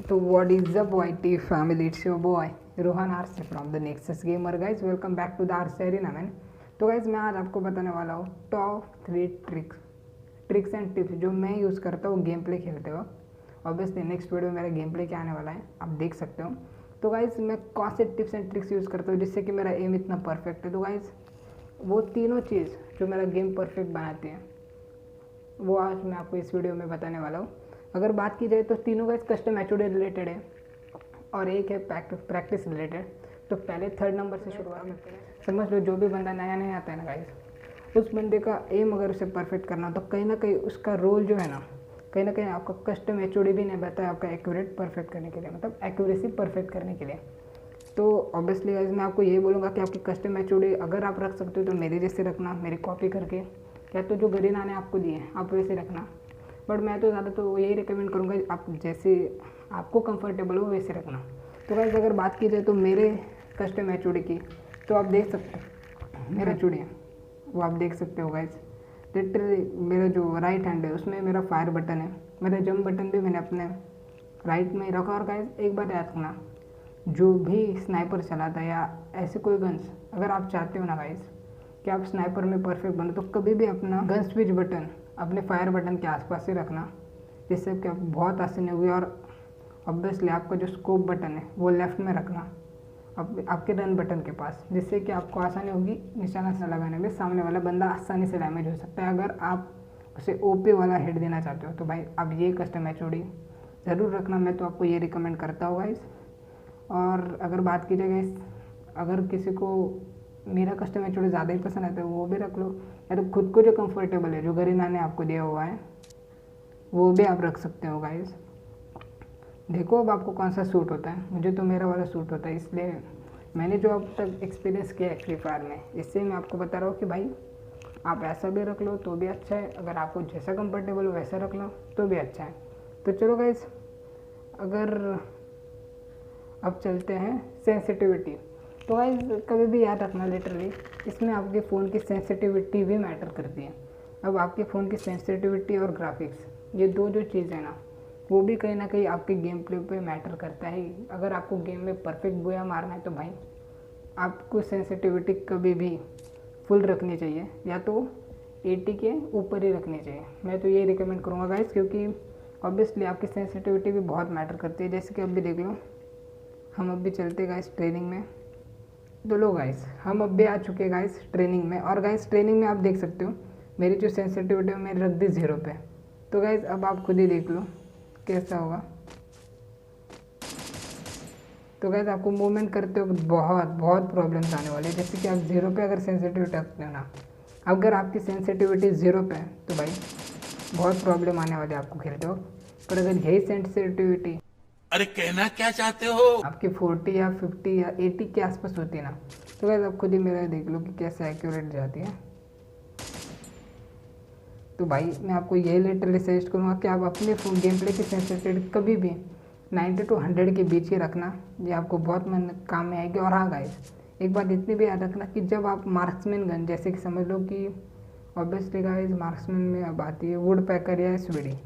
So what is up YT family, it's your boy Rohan RC from the Nexus gamer guys. Welcome back to the RC arena man. तो गाइज मैं आज आपको बताने वाला हूँ टॉप 3 ट्रिक्स एंड टिप्स जो मैं यूज़ करता हूँ गेम प्ले खेलते वक्त। ऑब्वियसली नेक्स्ट वीडियो में मेरा गेम प्ले क्या आने वाला है आप देख सकते हो। तो गाइज मैं कौन से टिप्स एंड ट्रिक्स यूज़ करता हूँ जिससे कि मेरा एम इतना परफेक्ट है। तो गाइज वो तीनों चीज़ जो मेरा गेम परफेक्ट बनाती है वो आज मैं आपको इस वीडियो में बताने वाला हूँ। अगर बात की जाए तो तीनों गाइज कस्टम एचओडी रिलेटेड है और एक है प्रैक्टिस रिलेटेड। तो पहले 3rd नंबर से शुरुआत करते हैं। समझ लो जो भी बंदा नया नया आता है ना गाइस, उस बंदे का एम अगर उसे परफेक्ट करना तो कहीं ना कहीं उसका रोल जो है ना कहीं ना कहीं आपका कस्टम एचओडी भी नहीं रहता है आपका एक्यूरेट परफेक्ट करने के लिए, मतलब एक्यूरेसी परफेक्ट करने के लिए। तो ऑब्वियसली गाइस मैं आपको ये बोलूँगा कि आपकी कस्टम एचओडी अगर आप रख सकते हो तो मेरे जैसे रखना, मेरी कॉपी करके, या तो जो गरीना ने आपको दिए आप वैसे रखना। बट मैं तो ज़्यादा तो यही रिकमेंड करूँगा आप जैसे आपको कंफर्टेबल हो वैसे रखना। तो गाइस अगर बात की जाए तो मेरे कस्टम एचओडी की तो आप देख सकते हो मेरा एचओडी है वो आप देख सकते हो गाइस। लिटरली मेरा जो राइट हैंड है उसमें मेरा फायर बटन है, मेरा जंप बटन भी मैंने अपने राइट में ही रखा। और गाइस एक बार याद रखना, जो भी स्नाइपर चलाता है या ऐसे कोई गन्स अगर आप चाहते हो ना गाइस कि आप स्नाइपर में परफेक्ट बनो तो कभी भी अपना गन स्विच बटन अपने फायर बटन के आसपास ही रखना, जिससे कि आप बहुत आसानी होगी। और ऑब्वियसली आपका जो स्कोप बटन है वो लेफ्ट में रखना आपके रन बटन के पास, जिससे कि आपको आसानी होगी निशाना से लगाने में। सामने वाला बंदा आसानी से डैमेज हो सकता है अगर आप उसे ओपी वाला हेड देना चाहते हो। तो भाई आप ये कस्टम एचओडी ज़रूर रखना, मैं तो आपको ये रिकमेंड करता हूँ गाइस। और अगर बात की जाए गाइस, अगर किसी को मेरा कस्टम एचओडी ज़्यादा ही पसंद आता है वो भी रख लो, या तो खुद को जो कंफर्टेबल है जो गरीना ने आपको दिया हुआ है वो भी आप रख सकते हो गाइस। देखो अब आपको कौन सा सूट होता है, मुझे तो मेरा वाला सूट होता है, इसलिए मैंने जो अब तक एक्सपीरियंस किया है फ्री फायर में इससे मैं आपको बता रहा हूँ कि भाई आप ऐसा भी रख लो तो भी अच्छा है, अगर आपको जैसा कंफर्टेबल हो वैसा रख लो तो भी अच्छा है। तो चलो गाइस अगर अब चलते हैं सेंसिटिविटी। तो गाइस कभी भी याद रखना लिटरली इसमें आपके फ़ोन की सेंसिटिविटी भी मैटर करती है। अब आपके फ़ोन की सेंसिटिविटी और ग्राफिक्स ये दो जो चीज़ है ना वो भी कहीं ना कहीं आपके गेम प्ले पे मैटर करता है। अगर आपको गेम में परफेक्ट गोया मारना है तो भाई आपको सेंसिटिविटी कभी भी फुल रखनी चाहिए या तो 80 के ऊपर ही रखनी चाहिए। मैं तो ये रिकमेंड करूँगा गाइस, क्योंकि ऑब्वियसली आपकी सेंसिटिविटी भी बहुत मैटर करती है। जैसे कि अब भी देख लो हम अब भी चलते गाइस ट्रेनिंग में। तो लो गाइस हम अब भी आ चुके हैं गाइस ट्रेनिंग में। और गाइस ट्रेनिंग में आप देख सकते हो मेरी जो सेंसिटिविटी है मैंने रख दी 0 पे। तो गाइस अब आप खुद ही देख लो कैसा होगा। तो गाइस आपको मूवमेंट करते हो बहुत प्रॉब्लम्स आने वाली है। जैसे कि आप 0 पे अगर सेंसिटिविटी रखते हो ना, अगर आपकी सेंसिटिविटी 0 पे है तो भाई बहुत प्रॉब्लम आने वाली है आपको खेलते हो। पर अगर यही सेंसिटिविटी अरे कहना क्या चाहते हो आपकी 40 या 50 या 80 के आसपास होती है ना, तो गाइस आप खुद ही मेरा देख लो कि कैसे एक्यूरेट जाती है। तो भाई मैं आपको ये लिटरली सजेस्ट करूँगा कि आप अपने फोन गेम प्ले की सेंसिटिविटी कभी भी 90 to 100 के बीच ही रखना, ये आपको बहुत मन काम में आएगी। और हाँ गाइस एक बात इतनी भी याद रखना कि जब आप मार्क्समैन गन जैसे कि समझ लो कि ऑब्वियसली गाइस मार्क्समैन में अब आती है वुड पैकर या एसवीडी।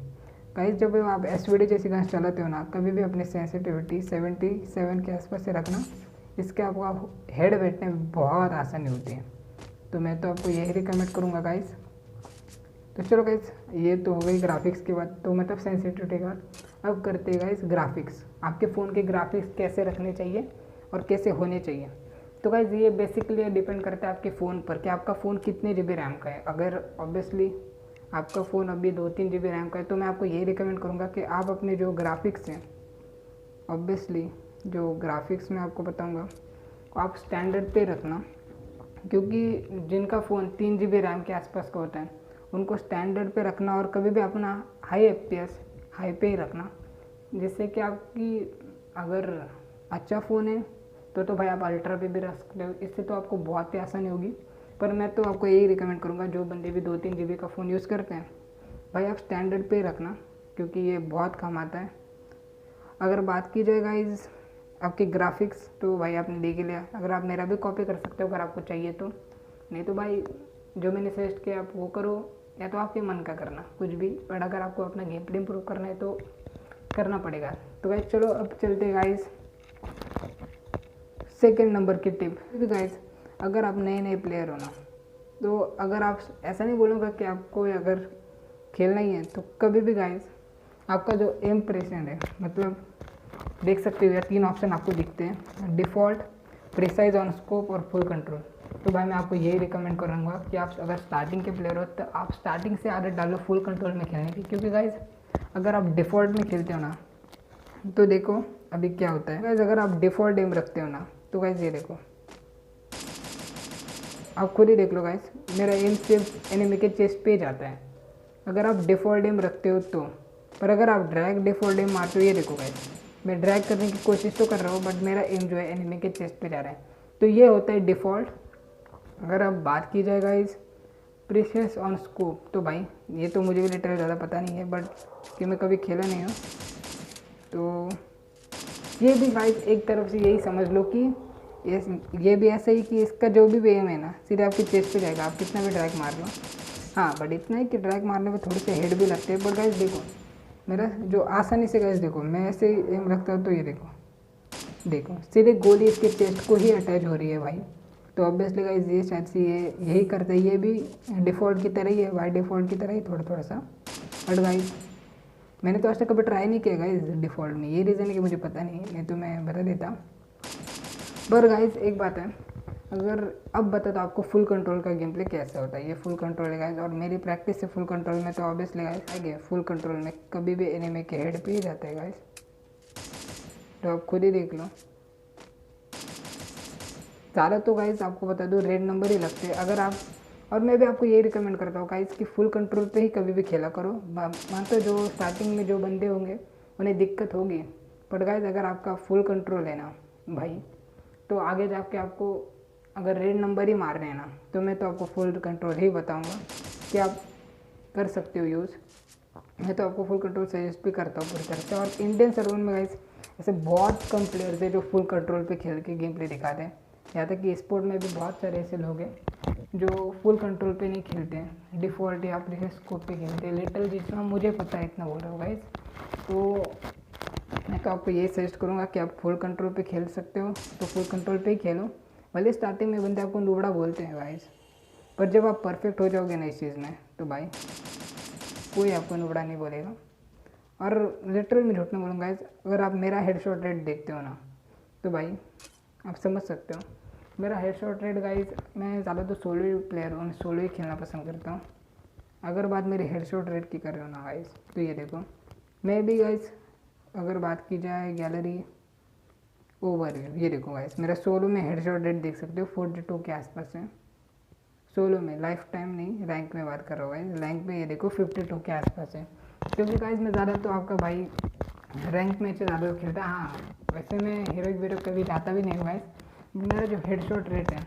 गाइस जब आप एसवीडी जैसी गन चलाते हो ना कभी भी अपनी सेंसिटिविटी 77 के आसपास से रखना, इसके आपको हेड बैठने में बहुत आसानी होती है। तो मैं तो आपको यही रिकमेंड करूँगा गाइस। तो चलो गाइस ये तो हो गई ग्राफिक्स की बात, तो मतलब सेंसिटिविटी की बात। अब करते हैं गाइस ग्राफिक्स, आपके फ़ोन के ग्राफिक्स कैसे रखने चाहिए और कैसे होने चाहिए। तो गाइस ये बेसिकली डिपेंड करता है आपके फ़ोन पर कि आपका फ़ोन कितने GB रैम का है। अगर ऑब्वियसली आपका फ़ोन अभी 2-3 GB रैम का है तो मैं आपको यही रिकमेंड करूँगा कि आप अपने जो ग्राफिक्स हैं, ऑब्वियसली जो ग्राफिक्स मैं आपको बताऊँगा आप स्टैंडर्ड पे रखना, क्योंकि जिनका फ़ोन 3 GB रैम के आसपास का होता है उनको स्टैंडर्ड पे रखना और कभी भी अपना हाई FPS हाई पे ही रखना, जिससे कि आपकी अगर अच्छा फ़ोन है तो भाई आप अल्ट्रा पे भी रख सकते हो, इससे तो आपको बहुत ही आसानी होगी। पर मैं तो आपको यही रिकमेंड करूँगा जो बंदे भी 2-3 GB का फ़ोन यूज़ करते हैं भाई आप स्टैंडर्ड पे ही रखना, क्योंकि ये बहुत काम आता है। अगर बात की जाए गाइस आपके ग्राफिक्स तो भाई आपने देख ही लिया, अगर आप मेरा भी कॉपी कर सकते हो अगर आपको चाहिए तो, नहीं तो भाई जो मैंने सजेस्ट किया आप वो करो या तो आपके मन का करना कुछ भी। पर अगर आपको अपना गेम प्ले इम्प्रूव करना है तो करना पड़ेगा। तो गाइस चलो अब चलते हैं गाइस सेकंड नंबर की टिप। गाइस अगर आप नए नए प्लेयर हो ना, तो अगर आप ऐसा नहीं बोलूँगा कि आपको अगर खेलना ही है, तो कभी भी गाइस आपका जो एम प्रेजेंट है, मतलब देख सकते हो या 3 ऑप्शन आपको दिखते हैं, डिफ़ॉल्ट, प्रिसाइज ऑन स्कोप और फुल कंट्रोल। तो भाई मैं आपको यही रिकमेंड करूँगा कि आप अगर स्टार्टिंग के प्लेयर हो तो आप स्टार्टिंग से आदत डालो फुल कंट्रोल में खेलने की, क्योंकि गाइस अगर आप डिफ़ॉल्ट में खेलते हो ना, तो देखो अभी क्या होता है गाइस, अगर आप डिफ़ॉल्ट एम रखते हो ना, तो गाइस ये देखो, आप खुद ही देख लो गाइस, मेरा एम सिर्फ एनिमी के चेस्ट पे जाता है अगर आप डिफ़ॉल्ट एम रखते हो तो। पर अगर आप ड्रैग डिफ़ॉल्ट एम मारते हो, ये देखो गाइस, मैं ड्रैग करने की कोशिश तो कर रहा हूँ बट मेरा एम जो है एनिमी के चेस्ट पे जा रहा है। तो ये होता है डिफ़ॉल्ट। अगर अब बात की जाए गाइस प्रीशियस ऑन स्कोप, तो भाई ये तो मुझे भी लिटरली ज़्यादा पता नहीं है, बट कि मैं कभी खेला नहीं हूँ, तो ये भी गाइस एक तरफ से यही समझ लो कि ये भी ऐसा ही कि इसका जो भी एम है ना सीधे आपकी चेस्ट पे जाएगा, आप कितना भी ड्रैग मार लो। हाँ बट इतना ही कि ड्रैग मारने में थोड़े से हेड भी लगते हैं, बट गाइस देखो मेरा जो आसानी से गाइस देखो, मैं ऐसे ही एम रखता हूँ तो ये देखो सीधे गोली इसके चेस्ट को ही अटैच हो रही है भाई। तो ऑब्वियसली गाइस ये शायद से ये यही करता है, ये भी डिफ़ॉल्ट की तरह ही है, बाय डिफ़ॉल्ट की तरह ही थोड़ा सा। बट गाइस मैंने तो आज तक कभी ट्राई नहीं किया गाइस डिफ़ॉल्ट में, ये रीज़न है कि मुझे पता नहीं तो मैं बता देता। पर गाइस एक बात है, अगर अब बता तो आपको फुल कंट्रोल का गेम प्ले कैसा होता है। ये फुल कंट्रोल है गाइस, और मेरी प्रैक्टिस से फुल कंट्रोल में तो ऑब्वियसली गाइस आगे फुल कंट्रोल में कभी भी एनिमी के हेड पे ही जाता है गाइस, तो आप खुद ही देख लो। ज़्यादा तो गाइस आपको बता दो रेड नंबर ही लगते हैं अगर आप, और मैं भी आपको यही रिकमेंड करता हूँ गाइस कि फुल कंट्रोल पे ही कभी भी खेला करो। मानते जो स्टार्टिंग में जो बंदे होंगे उन्हें दिक्कत होगी, बट गाइस अगर आपका फुल कंट्रोल है ना भाई, तो आगे जाके आपको अगर रेड नंबर ही मार रहे हैं ना, तो मैं तो आपको फुल कंट्रोल ही बताऊंगा कि आप कर सकते हो यूज़। मैं तो आपको फुल कंट्रोल सजेस्ट भी करता हूँ पूरी तरह से। और इंडियन सर्वर में गाइस ऐसे बहुत कम प्लेयर्स हैं जो फुल कंट्रोल पे खेल के गेम प्ले दिखाते हैं, यहाँ तक कि स्पोर्ट में भी बहुत सारे ऐसे लोग हैं जो फुल कंट्रोल पे नहीं खेलते हैं, डिफ़ॉल्ट या अपने स्कोप पे खेलते हैं। लिटल जितना मुझे पता है इतना बोल रहा हूँ गाइस, तो मैं तो आपको यही सजेस्ट करूँगा कि आप फुल कंट्रोल पे खेल सकते हो तो फुल कंट्रोल पे ही खेलो। भले स्टार्टिंग में बंदे आपको नूबड़ा बोलते हैं गाइस, पर जब आप परफेक्ट हो जाओगे ना इस चीज़ में, तो भाई कोई आपको नूबड़ा नहीं बोलेगा। और लिटरल में झूठ नहीं बोलूँगा गाइस, अगर आप मेरा हेडशॉट रेट देखते हो ना, तो भाई आप समझ सकते हो मेरा हेडशॉट रेट गाइस, मैं ज़्यादा तो सोलो ही प्लेयर हूँ, सोलो ही खेलना पसंद करता हूँ। अगर बात मेरी हेडशॉट रेट की कर रहे हो ना गाइस, तो ये देखो मैं भी गाइस अगर बात की जाए गैलरी ओवरव्यू, ये देखो गाइस मेरा सोलो में हेडशॉट रेट देख सकते हो 42 के आसपास है। सोलो में, लाइफ टाइम नहीं, रैंक में बात कर रहा हूँ गाइस। रैंक में ये देखो 52 के आसपास है, क्योंकि गाइस मैं ज़्यादा तो आपका भाई रैंक में से ज़्यादा खेलता। हाँ वैसे मैं हीरोइक वीरो कभी जाता भी नहीं हूँ गाइस। मेरा जो हेडशॉट रेट है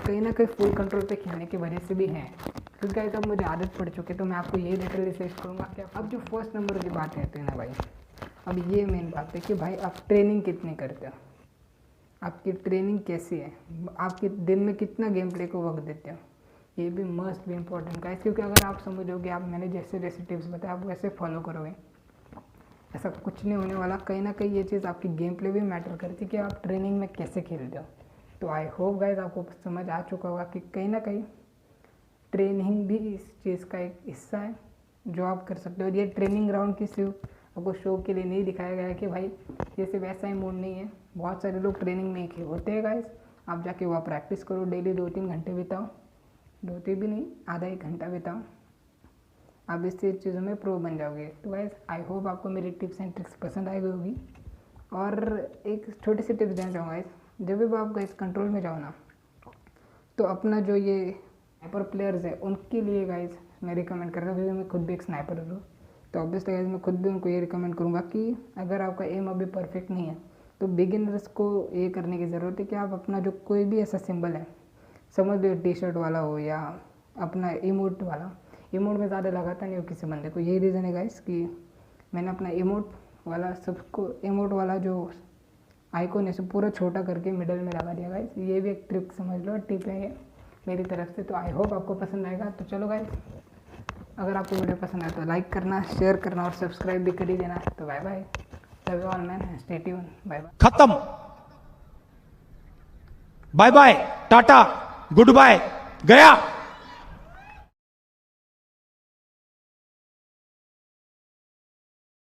कहीं ना कहीं फुल कंट्रोल पे खेलने की वजह से भी है, क्योंकि गाइस अब मुझे आदत पड़ चुकी है। तो मैं आपको यही लिटरली सजेस्ट करूँगा कि अब जो फर्स्ट नंबर की बात कहते हैं ना भाई, अब ये मेन बात है कि भाई आप ट्रेनिंग कितनी करते हो, आपकी ट्रेनिंग कैसी है, आपके दिन में कितना गेम प्ले को वक्त देते हो, ये भी मस्ट भी इम्पोर्टेंट गाइस। क्योंकि अगर आप समझोगे, आप मैंने जैसे जैसे टिप्स बताया आप वैसे फॉलो करोगे, ऐसा कुछ नहीं होने वाला। कहीं ना कहीं ये चीज़ आपकी गेम प्ले भी मैटर करती है कि आप ट्रेनिंग में कैसे खेलते हो। तो आई होप गाइस आपको समझ आ चुका होगा कि कहीं ना कहीं ट्रेनिंग भी इस चीज़ का एक हिस्सा है जो आप कर सकते हो। ये ट्रेनिंग ग्राउंड की सिर्फ आपको शो के लिए नहीं दिखाया गया है कि भाई ये सिर्फ ऐसा ही मोड नहीं है। बहुत सारे लोग ट्रेनिंग में ही होते हैं गाइस, आप जाके वहाँ प्रैक्टिस करो, डेली 2-3 घंटे बिताओ, 2-3 भी नहीं, आधा 1 घंटा बिताओ, आप इससे चीज़ों में प्रो बन जाओगे। तो गाइस आई होप आपको मेरी टिप्स एंड ट्रिक्स पसंद आई होगी। और एक छोटी सी टिप्स देना चाहूँगा गाइस, जब भी आप गाइस कंट्रोल में जाओ ना, तो अपना जो ये स्नाइपर प्लेयर्स है उनके लिए गाइस मैं रिकमेंड कर रहा हूँ, क्योंकि मैं खुद भी एक स्नाइपर हूँ। तो ऑब्वियसली गाइस मैं खुद भी उनको ये रिकमेंड करूँगा कि अगर आपका एम अभी परफेक्ट नहीं है, तो बिगिनर्स को ये करने की ज़रूरत है कि आप अपना जो कोई भी ऐसा सिंबल है, समझ लो टी शर्ट वाला हो या अपना इमोट वाला, इमोट में ज़्यादा लगाता नहीं हो किसी बंदे को। यही रीज़न है गाइस कि मैंने अपना इमोट वाला सबको, इमोट वाला जो आइकॉन है सब पूरा छोटा करके मिडल में लगा दिया गाइस। ये भी एक ट्रिक समझ लो, टिप है ये मेरी तरफ से। तो आई होप आपको पसंद आएगा। तो चलो गाइस, अगर आपको वीडियो पसंद आए तो लाइक करना, शेयर करना और सब्सक्राइब भी कर ही देना। तो bye bye. Love you all man, stay tune, bye bye. खत्म, bye bye, tata, goodbye, गया।